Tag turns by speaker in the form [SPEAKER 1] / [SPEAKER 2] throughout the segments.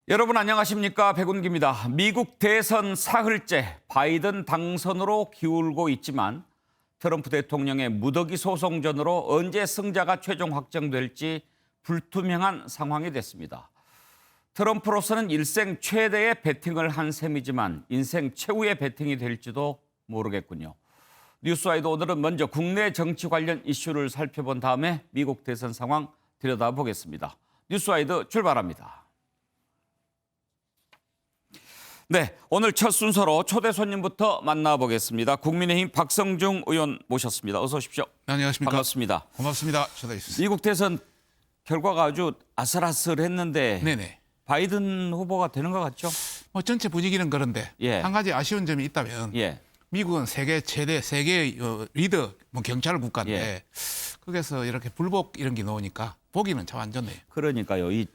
[SPEAKER 1] 여러분 안녕하십니까? 백운기입니다. 미국 대선 사흘째 바이든 당선으로 기울고 있지만 트럼프 대통령의 무더기 소송전으로 언제 승자가 최종 확정될지 불투명한 상황이 됐습니다. 트럼프로서는 일생 최대의 배팅을 한 셈이지만 인생 최후의 배팅이 될지도 모르겠군요. 뉴스와이드 오늘은 먼저 국내 정치 관련 이슈를 살펴본 다음에 미국 대선 상황 들여다보겠습니다. 뉴스와이드 출발합니다. 네, 오늘 첫 순서로 초대 손님부터 만나보겠습니다. 국민의힘 박성중 의원 모셨습니다. 어서 오십시오.
[SPEAKER 2] 네, 안녕하십니까.
[SPEAKER 1] 반갑습니다.
[SPEAKER 2] 고맙습니다. 초대해 주셔서.
[SPEAKER 1] 미국 대선 결과가 아주 아슬아슬했는데
[SPEAKER 2] 네네.
[SPEAKER 1] 바이든 후보가 되는 것 같죠?
[SPEAKER 2] 뭐 전체 분위기는 그런데
[SPEAKER 1] 예.
[SPEAKER 2] 한 가지 아쉬운 점이 있다면
[SPEAKER 1] 예.
[SPEAKER 2] 미국은 세계 최대 세계의 리더 뭐 경찰 국가인데
[SPEAKER 1] 예.
[SPEAKER 2] 거기서 이렇게 불복 이런 게 나오니까 보기는 참 안 좋네요.
[SPEAKER 1] 그러니까요. 이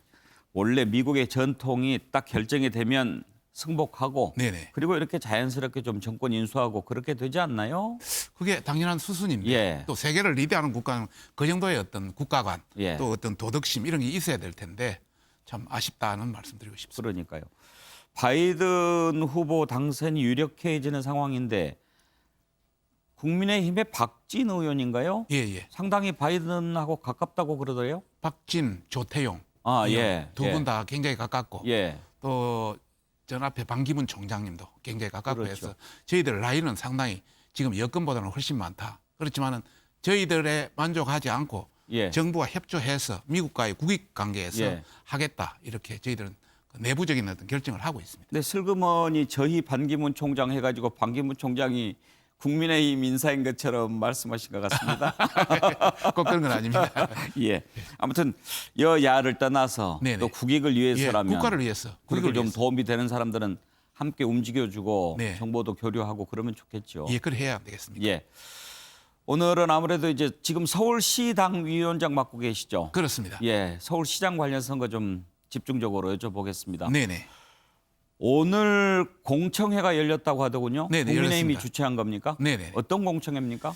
[SPEAKER 1] 원래 미국의 전통이 딱 결정이 되면 승복하고
[SPEAKER 2] 네네.
[SPEAKER 1] 그리고 이렇게 자연스럽게 좀 정권 인수하고 그렇게 되지 않나요?
[SPEAKER 2] 그게 당연한 수순인데
[SPEAKER 1] 예.
[SPEAKER 2] 또 세계를 리드하는 국가는 그 정도의 어떤 국가관
[SPEAKER 1] 예.
[SPEAKER 2] 또 어떤 도덕심 이런 게 있어야 될 텐데 참 아쉽다는 말씀드리고 싶습니다.
[SPEAKER 1] 그러니까요. 바이든 후보 당선이 유력해지는 상황인데 국민의힘의 박진 의원인가요?
[SPEAKER 2] 예예.
[SPEAKER 1] 상당히 바이든하고 가깝다고 그러더래요.
[SPEAKER 2] 박진, 조태용
[SPEAKER 1] 아, 예.
[SPEAKER 2] 두 분 다 굉장히 가깝고
[SPEAKER 1] 예.
[SPEAKER 2] 또 전 앞에 반기문 총장님도 굉장히 가깝고
[SPEAKER 1] 그렇죠.
[SPEAKER 2] 해서 저희들 라인은 상당히 지금 여건보다는 훨씬 많다. 그렇지만은 저희들에 만족하지 않고
[SPEAKER 1] 예.
[SPEAKER 2] 정부와 협조해서 미국과의 국익 관계에서
[SPEAKER 1] 예.
[SPEAKER 2] 하겠다. 이렇게 저희들은 내부적인 어떤 결정을 하고 있습니다.
[SPEAKER 1] 근데 슬그머니 저희 반기문 총장 해가지고 반기문 총장이 국민의힘 인사인 것처럼 말씀하신 것 같습니다.
[SPEAKER 2] 꼭 그런 건 아닙니다.
[SPEAKER 1] 예. 아무튼 여야를 떠나서
[SPEAKER 2] 네네.
[SPEAKER 1] 또 국익을 위해서라면
[SPEAKER 2] 예, 국가를 위해서
[SPEAKER 1] 그렇게
[SPEAKER 2] 국익을
[SPEAKER 1] 좀
[SPEAKER 2] 위해서.
[SPEAKER 1] 도움이 되는 사람들은 함께 움직여주고
[SPEAKER 2] 네.
[SPEAKER 1] 정보도 교류하고 그러면 좋겠죠.
[SPEAKER 2] 예, 그래 해야 되겠습니다.
[SPEAKER 1] 예. 오늘은 아무래도 이제 지금 서울시당 위원장 맡고 계시죠.
[SPEAKER 2] 그렇습니다.
[SPEAKER 1] 예. 서울시장 관련 선거 좀 집중적으로 여쭤보겠습니다.
[SPEAKER 2] 네네.
[SPEAKER 1] 오늘 공청회가 열렸다고 하더군요.
[SPEAKER 2] 네네,
[SPEAKER 1] 국민의힘이
[SPEAKER 2] 열렸습니다.
[SPEAKER 1] 주최한 겁니까?
[SPEAKER 2] 네네.
[SPEAKER 1] 어떤 공청회입니까?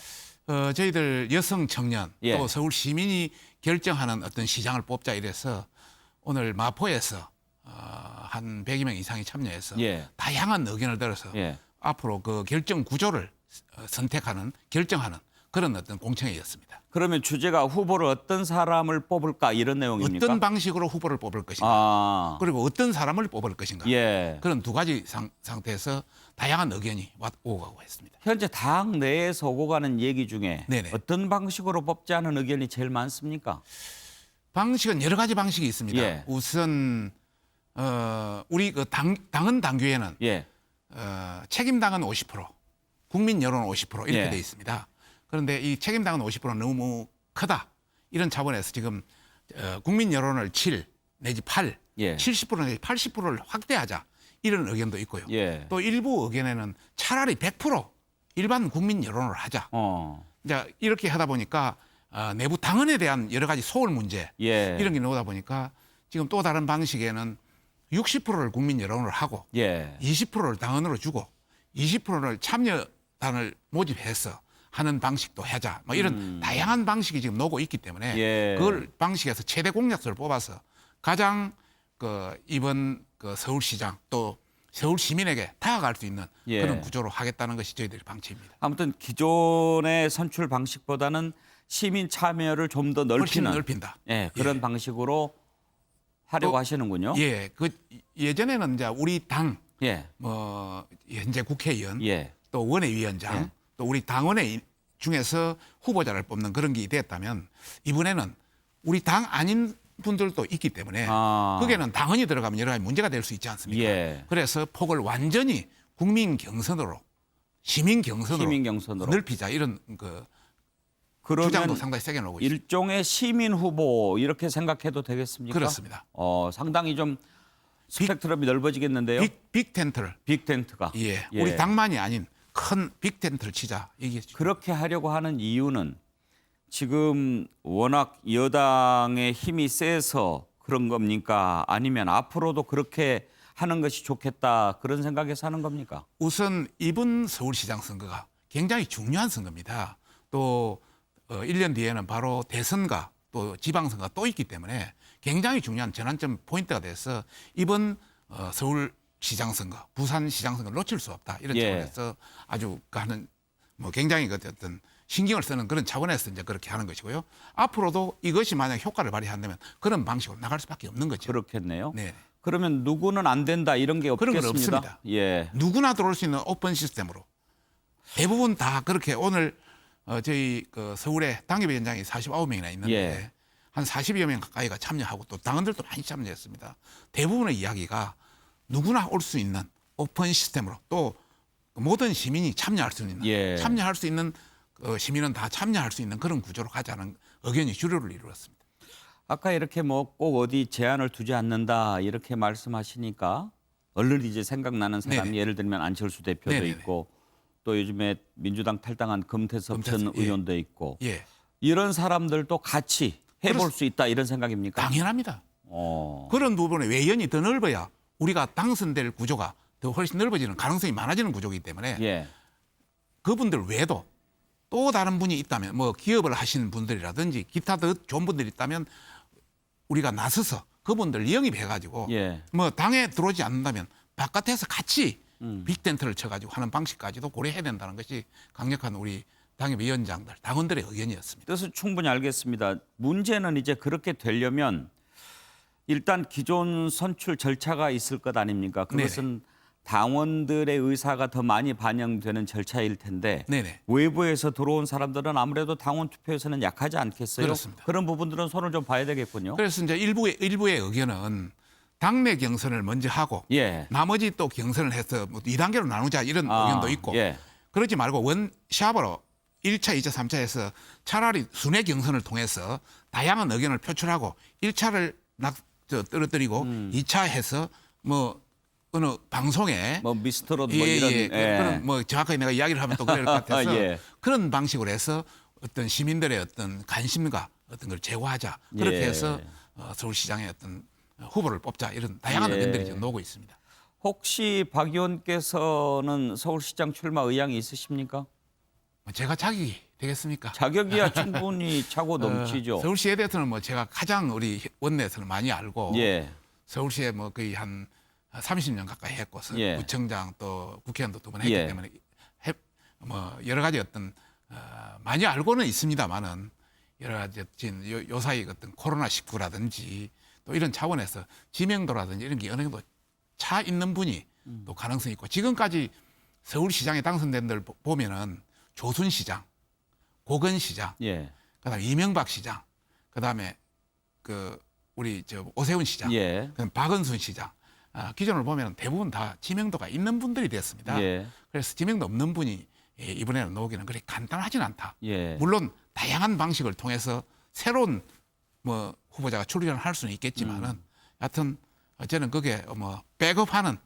[SPEAKER 2] 저희들 여성 청년
[SPEAKER 1] 예.
[SPEAKER 2] 또 서울 시민이 결정하는 어떤 시장을 뽑자 이래서 오늘 마포에서 한 100여 명 이상이 참여해서
[SPEAKER 1] 예.
[SPEAKER 2] 다양한 의견을 들어서
[SPEAKER 1] 예.
[SPEAKER 2] 앞으로 그 결정 구조를 선택하는 결정하는 그런 어떤 공청회였습니다.
[SPEAKER 1] 그러면 주제가 후보를 어떤 사람을 뽑을까 이런 내용입니까?
[SPEAKER 2] 어떤 방식으로 후보를 뽑을 것인가
[SPEAKER 1] 아.
[SPEAKER 2] 그리고 어떤 사람을 뽑을 것인가
[SPEAKER 1] 예.
[SPEAKER 2] 그런 두 가지 상태에서 다양한 의견이 오고 가고 했습니다.
[SPEAKER 1] 현재 당 내에서 오고 가는 얘기 중에
[SPEAKER 2] 네네.
[SPEAKER 1] 어떤 방식으로 뽑자는 의견이 제일 많습니까?
[SPEAKER 2] 방식은 여러 가지 방식이 있습니다.
[SPEAKER 1] 예.
[SPEAKER 2] 우선 우리 그 당헌 당규에는
[SPEAKER 1] 예.
[SPEAKER 2] 책임당은 50%, 국민 여론은 50% 이렇게
[SPEAKER 1] 예.
[SPEAKER 2] 돼 있습니다. 그런데 이 책임당은 50%는 너무 크다. 이런 차원에서 지금 국민 여론을 7 내지 8,
[SPEAKER 1] 예.
[SPEAKER 2] 70% 내지 80%를 확대하자. 이런 의견도 있고요.
[SPEAKER 1] 예.
[SPEAKER 2] 또 일부 의견에는 차라리 100% 일반 국민 여론을 하자. 이제 이렇게 하다 보니까 내부 당헌에 대한 여러 가지 소홀 문제
[SPEAKER 1] 예.
[SPEAKER 2] 이런 게 나오다 보니까 지금 또 다른 방식에는 60%를 국민 여론을 하고
[SPEAKER 1] 예.
[SPEAKER 2] 20%를 당원으로 주고 20%를 참여단을 모집해서 하는 방식도 하자. 뭐 이런 다양한 방식이 지금 나오고 있기 때문에
[SPEAKER 1] 예.
[SPEAKER 2] 그걸 방식에서 최대 공약수를 뽑아서 가장 이번 서울시장 또 서울 시민에게 다가갈 수 있는
[SPEAKER 1] 예.
[SPEAKER 2] 그런 구조로 하겠다는 것이 저희들의 방침입니다.
[SPEAKER 1] 아무튼 기존의 선출 방식보다는 시민 참여를 좀 더
[SPEAKER 2] 훨씬
[SPEAKER 1] 넓히는
[SPEAKER 2] 넓힌다.
[SPEAKER 1] 예, 그런
[SPEAKER 2] 예.
[SPEAKER 1] 방식으로 하려고
[SPEAKER 2] 또,
[SPEAKER 1] 하시는군요.
[SPEAKER 2] 예, 예전에는 이제 우리 당
[SPEAKER 1] 예.
[SPEAKER 2] 현재 국회의원
[SPEAKER 1] 예.
[SPEAKER 2] 또 원외위원장
[SPEAKER 1] 예.
[SPEAKER 2] 또 우리 당원의 중에서 후보자를 뽑는 그런 게 됐다면 이번에는 우리 당 아닌 분들도 있기 때문에 거기에는 당원이 들어가면 여러 가지 문제가 될 수 있지 않습니까?
[SPEAKER 1] 예.
[SPEAKER 2] 그래서 폭을 완전히 국민 경선으로 시민 경선으로 넓히자 이런
[SPEAKER 1] 그러면
[SPEAKER 2] 주장도 상당히 세게 나오고 있습니다.
[SPEAKER 1] 일종의 시민 후보 이렇게 생각해도 되겠습니까?
[SPEAKER 2] 그렇습니다.
[SPEAKER 1] 상당히 좀 스펙트럼이 넓어지겠는데요.
[SPEAKER 2] 빅 텐트를
[SPEAKER 1] 빅텐트가.
[SPEAKER 2] 예,
[SPEAKER 1] 예.
[SPEAKER 2] 우리 당만이 아닌 큰 빅 텐트를 치자 이게
[SPEAKER 1] 그렇게 하려고 하는 이유는 지금 워낙 여당의 힘이 세서 그런 겁니까? 아니면 앞으로도 그렇게 하는 것이 좋겠다 그런 생각에서 하는 겁니까?
[SPEAKER 2] 우선 이번 서울시장 선거가 굉장히 중요한 선거입니다. 또 1년 뒤에는 바로 대선과 또 지방선거가 또 있기 때문에 굉장히 중요한 전환점 포인트가 돼서 이번 서울시장 선거, 부산시장 선거 놓칠 수 없다 이런
[SPEAKER 1] 예.
[SPEAKER 2] 차원에서 아주 하는 뭐 굉장히 그 어떤 신경을 쓰는 그런 차원에서 이제 그렇게 하는 것이고요. 앞으로도 이것이 만약 효과를 발휘한다면 그런 방식으로 나갈 수밖에 없는 거죠.
[SPEAKER 1] 그렇겠네요.
[SPEAKER 2] 네.
[SPEAKER 1] 그러면 누구는 안 된다 이런 게
[SPEAKER 2] 그런
[SPEAKER 1] 없겠습니다.
[SPEAKER 2] 건 없습니다.
[SPEAKER 1] 예.
[SPEAKER 2] 누구나 들어올 수 있는 오픈 시스템으로 대부분 다 그렇게 오늘 저희 그 서울에 당협위원장이 49명이나 있는데
[SPEAKER 1] 예.
[SPEAKER 2] 한 40여 명 가까이가 참여하고 또 당원들도 많이 참여했습니다. 대부분의 이야기가 누구나 올 수 있는 오픈 시스템으로 또 모든 시민이 참여할 수 있는
[SPEAKER 1] 예.
[SPEAKER 2] 참여할 수 있는 시민은 다 참여할 수 있는 그런 구조로 가자는 의견이 주류를 이루었습니다.
[SPEAKER 1] 아까 이렇게 뭐 꼭 어디 제한을 두지 않는다 이렇게 말씀하시니까 얼른 이제 생각나는 사람이
[SPEAKER 2] 네네.
[SPEAKER 1] 예를 들면 안철수 대표도
[SPEAKER 2] 네네네.
[SPEAKER 1] 있고 또 요즘에 민주당 탈당한 금태섭 전
[SPEAKER 2] 금태섭, 예.
[SPEAKER 1] 의원도 있고
[SPEAKER 2] 예,
[SPEAKER 1] 이런 사람들도 같이 해볼 수 있다 이런 생각입니까?
[SPEAKER 2] 당연합니다. 그런 부분에 외연이 더 넓어야 우리가 당선될 구조가 더 훨씬 넓어지는 가능성이 많아지는 구조이기 때문에
[SPEAKER 1] 예.
[SPEAKER 2] 그분들 외에도 또 다른 분이 있다면 뭐 기업을 하시는 분들이라든지 기타 더 좋은 분들이 있다면 우리가 나서서 그분들 영입해가지고
[SPEAKER 1] 예.
[SPEAKER 2] 뭐 당에 들어오지 않는다면 바깥에서 같이 빅텐트를 쳐가지고 하는 방식까지도 고려해야 된다는 것이 강력한 우리 당협위원장들 당원들의 의견이었습니다.
[SPEAKER 1] 뜻은 충분히 알겠습니다. 문제는 이제 그렇게 되려면 일단 기존 선출 절차가 있을 것 아닙니까? 그것은 당원들의 의사가 더 많이 반영되는 절차일 텐데
[SPEAKER 2] 네네.
[SPEAKER 1] 외부에서 들어온 사람들은 아무래도 당원 투표에서는 약하지 않겠어요?
[SPEAKER 2] 그렇습니다.
[SPEAKER 1] 그런 부분들은 손을 좀 봐야 되겠군요.
[SPEAKER 2] 그래서 이제 일부의 의견은 당내 경선을 먼저 하고
[SPEAKER 1] 예.
[SPEAKER 2] 나머지 또 경선을 해서 뭐 2단계로 나누자 이런 의견도 있고
[SPEAKER 1] 예.
[SPEAKER 2] 그러지 말고 원샷으로 1차, 2차, 3차에서 차라리 순회 경선을 통해서 다양한 의견을 표출하고 1차를 떨어뜨리고 2차 해서 뭐 어느 방송에
[SPEAKER 1] 뭐 미스터롯 뭐 이런
[SPEAKER 2] 그런 뭐 정확하게 내가 이야기를 하면 또 그럴 것 같아서
[SPEAKER 1] 예.
[SPEAKER 2] 그런 방식으로 해서 어떤 시민들의 어떤 관심과 어떤 걸 제고하자 그렇게
[SPEAKER 1] 예.
[SPEAKER 2] 해서 서울시장의 어떤 후보를 뽑자 이런 다양한
[SPEAKER 1] 예.
[SPEAKER 2] 의견들이 지금 나오고 있습니다.
[SPEAKER 1] 혹시 박 의원께서는 서울시장 출마 의향이 있으십니까?
[SPEAKER 2] 제가 자격이 되겠습니까?
[SPEAKER 1] 자격이야 충분히 차고 넘치죠.
[SPEAKER 2] 서울시에 대해서는 뭐 제가 가장 우리 원내에서는 많이 알고
[SPEAKER 1] 예.
[SPEAKER 2] 서울시에 뭐 거의 한 30년 가까이 했고
[SPEAKER 1] 예.
[SPEAKER 2] 구청장 또 국회의원도 2번 했기
[SPEAKER 1] 예.
[SPEAKER 2] 때문에 뭐 여러 가지 어떤 많이 알고는 있습니다만은 여러 가지 지금 요 사이 어떤 코로나19라든지 또 이런 차원에서 지명도라든지 이런 게 어느 정도 차 있는 분이 또 가능성이 있고 지금까지 서울시장에 당선된 들 보면은 조순시장, 고건시장,
[SPEAKER 1] 예.
[SPEAKER 2] 그다음에 이명박 시장, 그다음에 그 우리 저 오세훈 시장,
[SPEAKER 1] 예.
[SPEAKER 2] 그다음 박은순 시장 기존을 보면 대부분 다 지명도가 있는 분들이 됐습니다.
[SPEAKER 1] 예.
[SPEAKER 2] 그래서 지명도 없는 분이 이번에는 나오기는 그렇게 간단하진 않다.
[SPEAKER 1] 예.
[SPEAKER 2] 물론 다양한 방식을 통해서 새로운 뭐 후보자가 출연할 수는 있겠지만은 여하튼 저는 그게 뭐 백업하는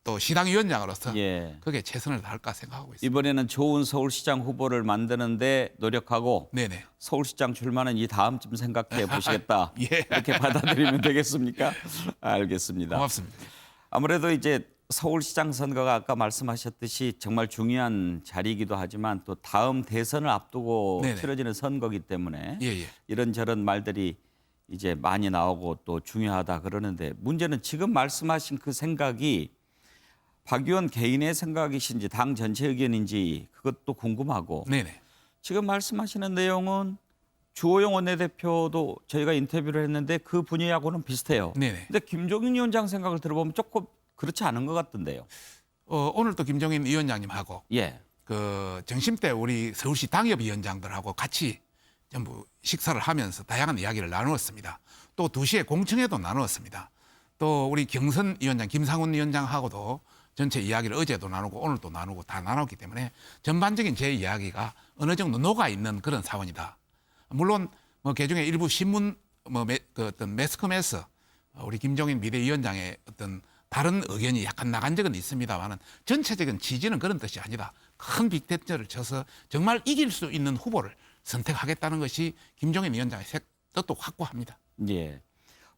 [SPEAKER 2] 또 시당위원장으로서
[SPEAKER 1] 예.
[SPEAKER 2] 그게 최선을 다할까 생각하고 있습니다.
[SPEAKER 1] 이번에는 좋은 서울시장 후보를 만드는데 노력하고
[SPEAKER 2] 네네.
[SPEAKER 1] 서울시장 출마는 이 다음쯤 생각해 보시겠다.
[SPEAKER 2] 예.
[SPEAKER 1] 이렇게 받아들이면 되겠습니까? 알겠습니다.
[SPEAKER 2] 고맙습니다.
[SPEAKER 1] 아무래도 이제 서울시장 선거가 아까 말씀하셨듯이 정말 중요한 자리이기도 하지만 또 다음 대선을 앞두고
[SPEAKER 2] 네네.
[SPEAKER 1] 치러지는 선거이기 때문에
[SPEAKER 2] 예.
[SPEAKER 1] 이런저런 말들이 이제 많이 나오고 또 중요하다 그러는데 문제는 지금 말씀하신 그 생각이 박 의원 개인의 생각이신지 당 전체 의견인지 그것도 궁금하고
[SPEAKER 2] 네네.
[SPEAKER 1] 지금 말씀하시는 내용은 주호영 원내대표도 저희가 인터뷰를 했는데 그 분야하고는 비슷해요.
[SPEAKER 2] 네네.
[SPEAKER 1] 근데 김종인 위원장 생각을 들어보면 조금 그렇지 않은 것 같던데요.
[SPEAKER 2] 오늘 또 김종인 위원장님하고
[SPEAKER 1] 예.
[SPEAKER 2] 그 정심 때 우리 서울시 당협위원장들하고 같이 전부 식사를 하면서 다양한 이야기를 나누었습니다. 또 2시에 공청회도 나누었습니다. 또 우리 경선위원장 김상훈 위원장하고도 전체 이야기를 어제도 나누고 오늘도 나누고 다 나눴기 때문에 전반적인 제 이야기가 어느 정도 녹아 있는 그런 사원이다. 물론 뭐 개중에 일부 신문 그 어떤 매스컴에서 우리 김종인 비대위원장의 어떤 다른 의견이 약간 나간 적은 있습니다만은 전체적인 지지는 그런 뜻이 아니다. 큰 빅텐트를 쳐서 정말 이길 수 있는 후보를 선택하겠다는 것이 김종인 위원장의 뜻도 확고합니다.
[SPEAKER 1] 예.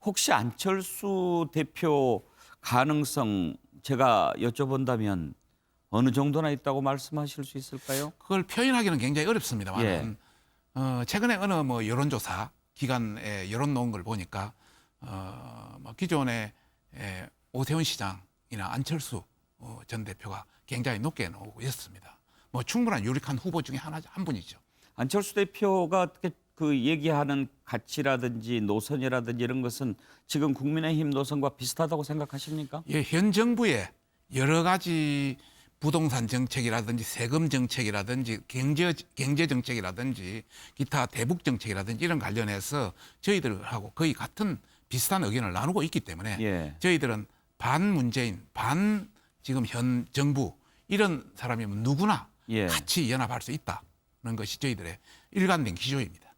[SPEAKER 1] 혹시 안철수 대표 가능성 제가 여쭤본다면 어느 정도나 있다고 말씀하실 수 있을까요?
[SPEAKER 2] 그걸 표현하기는 굉장히 어렵습니다만
[SPEAKER 1] 예.
[SPEAKER 2] 최근에 어느 뭐 여론조사 기관에 여론 놓은 걸 보니까 뭐 기존에 오세훈 시장이나 안철수 전 대표가 굉장히 높게 나오고 있었습니다. 뭐 충분한 유력한 후보 중에 한 분이죠.
[SPEAKER 1] 안철수 대표가 어떻게 그 얘기하는 가치라든지 노선이라든지 이런 것은 지금 국민의힘 노선과 비슷하다고 생각하십니까?
[SPEAKER 2] 예, 현 정부의 여러 가지 부동산 정책이라든지 세금 정책이라든지 경제 정책이라든지 기타 대북 정책이라든지 이런 관련해서 저희들하고 거의 같은 비슷한 의견을 나누고 있기 때문에
[SPEAKER 1] 예.
[SPEAKER 2] 저희들은 반 문재인, 반 지금 현 정부 이런 사람이면 누구나
[SPEAKER 1] 예.
[SPEAKER 2] 같이 연합할 수 있다는 것이 저희들의 일관된 기조입니다.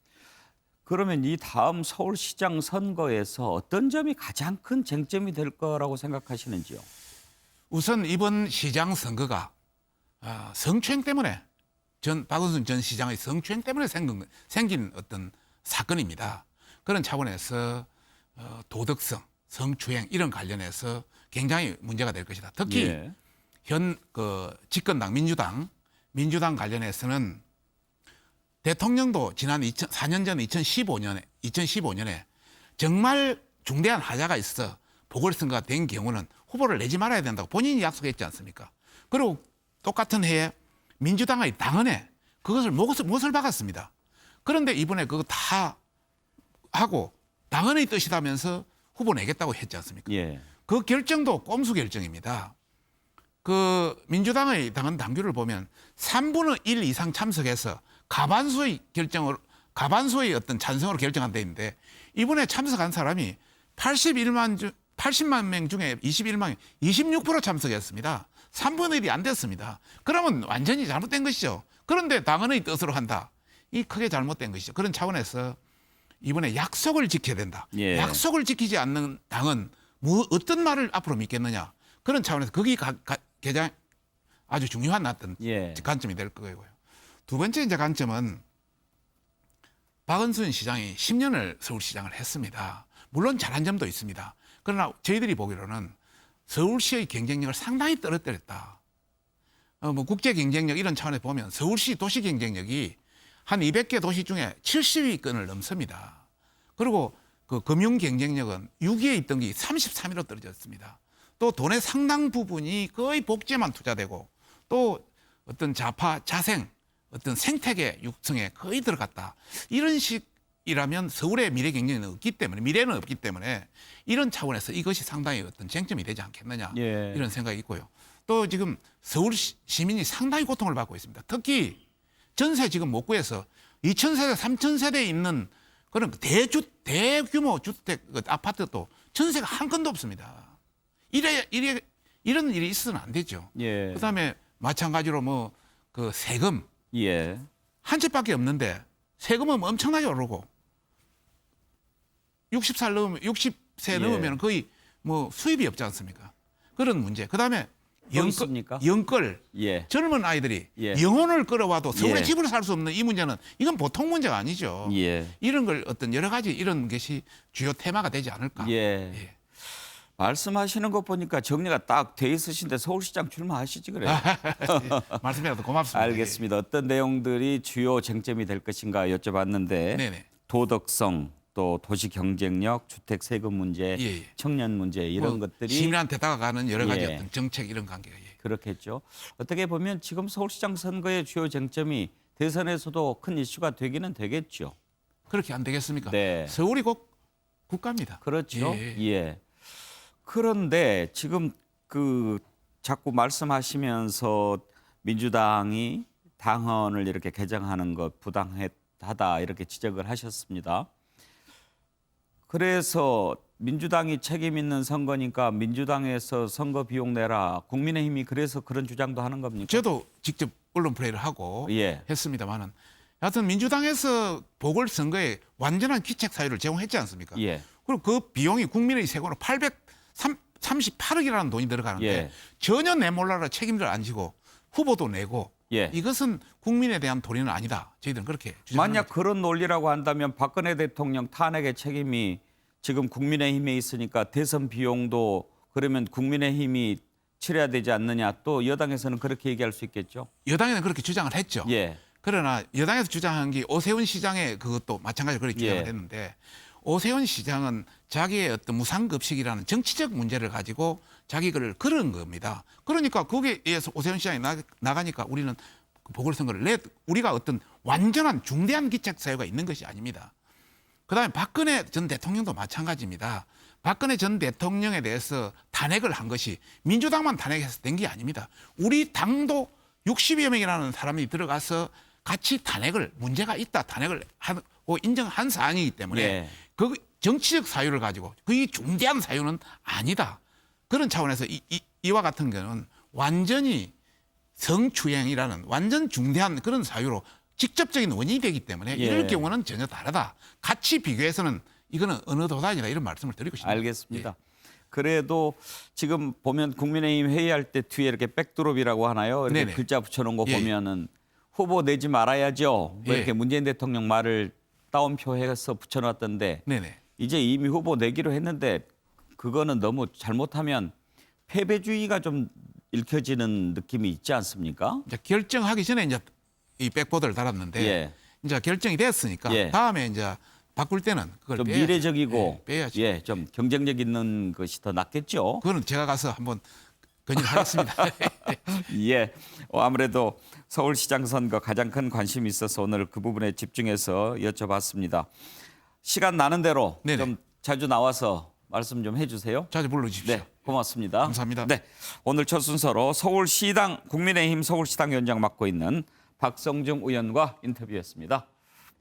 [SPEAKER 1] 그러면 이 다음 서울시장 선거에서 어떤 점이 가장 큰 쟁점이 될 거라고 생각하시는지요?
[SPEAKER 2] 우선 이번 시장 선거가 성추행 때문에 박원순 전 시장의 성추행 때문에 생긴 어떤 사건입니다. 그런 차원에서 도덕성, 성추행 이런 관련해서 굉장히 문제가 될 것이다. 특히
[SPEAKER 1] 예.
[SPEAKER 2] 현 집권당 민주당 관련해서는 대통령도 지난 4년 전 2015년에 정말 중대한 하자가 있어 보궐선거가 된 경우는 후보를 내지 말아야 된다고 본인이 약속했지 않습니까? 그리고 똑같은 해에 민주당의 당헌에 그것을 못을 박았습니다. 그런데 이번에 그거 다 하고 당헌의 뜻이라면서 후보 내겠다고 했지 않습니까?
[SPEAKER 1] 예.
[SPEAKER 2] 그 결정도 꼼수 결정입니다. 그 민주당의 당헌 당규를 보면 3분의 1 이상 참석해서 가반수의 어떤 찬성으로 결정한 데 있는데 이번에 참석한 사람이 80만 명 중에 21만 명, 26% 참석했습니다. 3분의 1이 안 됐습니다. 그러면 완전히 잘못된 것이죠. 그런데 당헌의 뜻으로 한다. 이 크게 잘못된 것이죠. 그런 차원에서 이번에 약속을 지켜야 된다.
[SPEAKER 1] 예.
[SPEAKER 2] 약속을 지키지 않는 당은 어떤 말을 앞으로 믿겠느냐. 그런 차원에서 그게 가장 아주 중요한 어떤
[SPEAKER 1] 예.
[SPEAKER 2] 관점이 될 거고요. 두 번째 이제 관점은 박원순 시장이 10년을 서울시장을 했습니다. 물론 잘한 점도 있습니다. 그러나 저희들이 보기로는 서울시의 경쟁력을 상당히 떨어뜨렸다. 뭐 국제 경쟁력 이런 차원에서 보면 서울시 도시 경쟁력이 한 200개 도시 중에 70위권을 넘습니다. 그리고 그 금융 경쟁력은 6위에 있던 게 33위로 떨어졌습니다. 또 돈의 상당 부분이 거의 복지에만 투자되고 또 어떤 자생, 어떤 생태계 육성에 거의 들어갔다. 이런 식이라면 서울의 미래 경쟁은 없기 때문에 미래는 없기 때문에 이런 차원에서 이것이 상당히 어떤 쟁점이 되지 않겠느냐
[SPEAKER 1] 예.
[SPEAKER 2] 이런 생각이 있고요. 또 지금 서울 시민이 상당히 고통을 받고 있습니다. 특히 전세 지금 못 구해서 2,000세대, 3,000세대에 있는 그런 대규모 주택 아파트도 전세가 한 건도 없습니다. 이런 일이 있어서는 안 되죠.
[SPEAKER 1] 예.
[SPEAKER 2] 그다음에 마찬가지로 뭐 그 세금
[SPEAKER 1] 예.
[SPEAKER 2] 한 채밖에 없는데 세금은 엄청나게 오르고 60세
[SPEAKER 1] 예.
[SPEAKER 2] 넘으면 거의 뭐 수입이 없지 않습니까? 그런 문제. 그다음에
[SPEAKER 1] 또 있습니까?
[SPEAKER 2] 영끌
[SPEAKER 1] 예.
[SPEAKER 2] 젊은 아이들이
[SPEAKER 1] 예.
[SPEAKER 2] 영혼을 끌어와도 서울에
[SPEAKER 1] 예.
[SPEAKER 2] 집을 살 수 없는 이 문제는 이건 보통 문제가 아니죠.
[SPEAKER 1] 예.
[SPEAKER 2] 이런 걸 어떤 여러 가지 이런 것이 주요 테마가 되지 않을까.
[SPEAKER 1] 예.
[SPEAKER 2] 예.
[SPEAKER 1] 말씀하시는 거 보니까 정리가 딱 돼 있으신데 서울시장 출마하시지 그래요.
[SPEAKER 2] 말씀해서 고맙습니다.
[SPEAKER 1] 알겠습니다. 어떤 내용들이 주요 쟁점이 될 것인가 여쭤봤는데
[SPEAKER 2] 네네.
[SPEAKER 1] 도덕성, 또 도시 경쟁력, 주택 세금 문제,
[SPEAKER 2] 예, 예.
[SPEAKER 1] 청년 문제 이런
[SPEAKER 2] 뭐
[SPEAKER 1] 것들이
[SPEAKER 2] 시민한테 다가가는 여러 가지
[SPEAKER 1] 예.
[SPEAKER 2] 어떤 정책 이런 관계가. 예.
[SPEAKER 1] 그렇겠죠. 어떻게 보면 지금 서울시장 선거의 주요 쟁점이 대선에서도 큰 이슈가 되기는 되겠죠.
[SPEAKER 2] 그렇게 안 되겠습니까?
[SPEAKER 1] 네.
[SPEAKER 2] 서울이 곧 국가입니다.
[SPEAKER 1] 그렇죠.
[SPEAKER 2] 예.
[SPEAKER 1] 예. 그런데 지금 그 자꾸 말씀하시면서 민주당이 당헌을 이렇게 개정하는 것 부당하다 이렇게 지적을 하셨습니다. 그래서 민주당이 책임 있는 선거니까 민주당에서 선거 비용 내라. 국민의힘이 그래서 그런 주장도 하는 겁니까?
[SPEAKER 2] 저도 직접 언론 플레이를 하고
[SPEAKER 1] 예.
[SPEAKER 2] 했습니다만은 하여튼 민주당에서 보궐선거에 완전한 기책 사유를 제공했지 않습니까?
[SPEAKER 1] 예.
[SPEAKER 2] 그리고 그 비용이 국민의 세금으로 838억이라는 돈이 들어가는데
[SPEAKER 1] 예.
[SPEAKER 2] 전혀 내몰라라 책임을 안 지고 후보도 내고
[SPEAKER 1] 예.
[SPEAKER 2] 이것은 국민에 대한 도리는 아니다. 저희들은 그렇게 주장합니다.
[SPEAKER 1] 만약 그런 논리라고 한다면 박근혜 대통령 탄핵의 책임이 지금 국민의힘에 있으니까 대선 비용도 그러면 국민의힘이 치러야 되지 않느냐 또 여당에서는 그렇게 얘기할 수 있겠죠.
[SPEAKER 2] 여당에는 그렇게 주장을 했죠.
[SPEAKER 1] 예.
[SPEAKER 2] 그러나 여당에서 주장한 게 오세훈 시장의 그것도 마찬가지로 그렇게 주장을
[SPEAKER 1] 예.
[SPEAKER 2] 했는데 오세훈 시장은 자기의 어떤 무상급식이라는 정치적 문제를 가지고 자기 글을 걸은 겁니다. 그러니까 거기에 의해서 오세훈 시장이 나가니까 우리는 보궐선거를 우리가 어떤 완전한 중대한 기책 사유가 있는 것이 아닙니다. 그다음에 박근혜 전 대통령도 마찬가지입니다. 박근혜 전 대통령에 대해서 탄핵을 한 것이 민주당만 탄핵해서 된 게 아닙니다. 우리 당도 60여 명이라는 사람이 들어가서 같이 문제가 있다 탄핵을 하고 인정한 사안이기 때문에
[SPEAKER 1] 예.
[SPEAKER 2] 그 정치적 사유를 가지고 그게 중대한 사유는 아니다. 그런 차원에서 이와 같은 경우는 완전히 성추행이라는 완전 중대한 그런 사유로 직접적인 원인이 되기 때문에
[SPEAKER 1] 예.
[SPEAKER 2] 이럴 경우는 전혀 다르다. 같이 비교해서는 이거는 어느 도단이다 이런 말씀을 드리고 싶습니다.
[SPEAKER 1] 알겠습니다. 그래도 지금 보면 국민의힘 회의할 때 뒤에 이렇게 백드롭이라고 하나요? 이렇게
[SPEAKER 2] 네네.
[SPEAKER 1] 글자 붙여놓은 거
[SPEAKER 2] 예.
[SPEAKER 1] 보면은 후보 내지 말아야죠. 뭐
[SPEAKER 2] 예.
[SPEAKER 1] 이렇게 문재인 대통령 말을 따옴표해서 붙여놨던데
[SPEAKER 2] 네네.
[SPEAKER 1] 이제 이미 후보 내기로 했는데 그거는 너무 잘못하면 패배주의가 좀 읽혀지는 느낌이 있지 않습니까?
[SPEAKER 2] 이제 결정하기 전에 이제 이 백보드를 달았는데
[SPEAKER 1] 예.
[SPEAKER 2] 이제 결정이 됐으니까
[SPEAKER 1] 예.
[SPEAKER 2] 다음에 이제 바꿀 때는 그걸
[SPEAKER 1] 좀
[SPEAKER 2] 빼야죠.
[SPEAKER 1] 미래적이고
[SPEAKER 2] 예, 빼야죠.
[SPEAKER 1] 예, 좀 경쟁력 있는 것이 더 낫겠죠.
[SPEAKER 2] 그거는 제가 가서 한번 건의하겠습니다.
[SPEAKER 1] 예, 아무래도 서울시장 선거 가장 큰 관심이 있어서 오늘 그 부분에 집중해서 여쭤봤습니다. 시간 나는 대로
[SPEAKER 2] 네네.
[SPEAKER 1] 좀 자주 나와서 말씀 좀 해주세요.
[SPEAKER 2] 자주 불러주십시오.
[SPEAKER 1] 네, 고맙습니다.
[SPEAKER 2] 감사합니다.
[SPEAKER 1] 네, 오늘 첫 순서로 서울시당 국민의힘 서울시당 위원장 맡고 있는 박성중 의원과 인터뷰했습니다.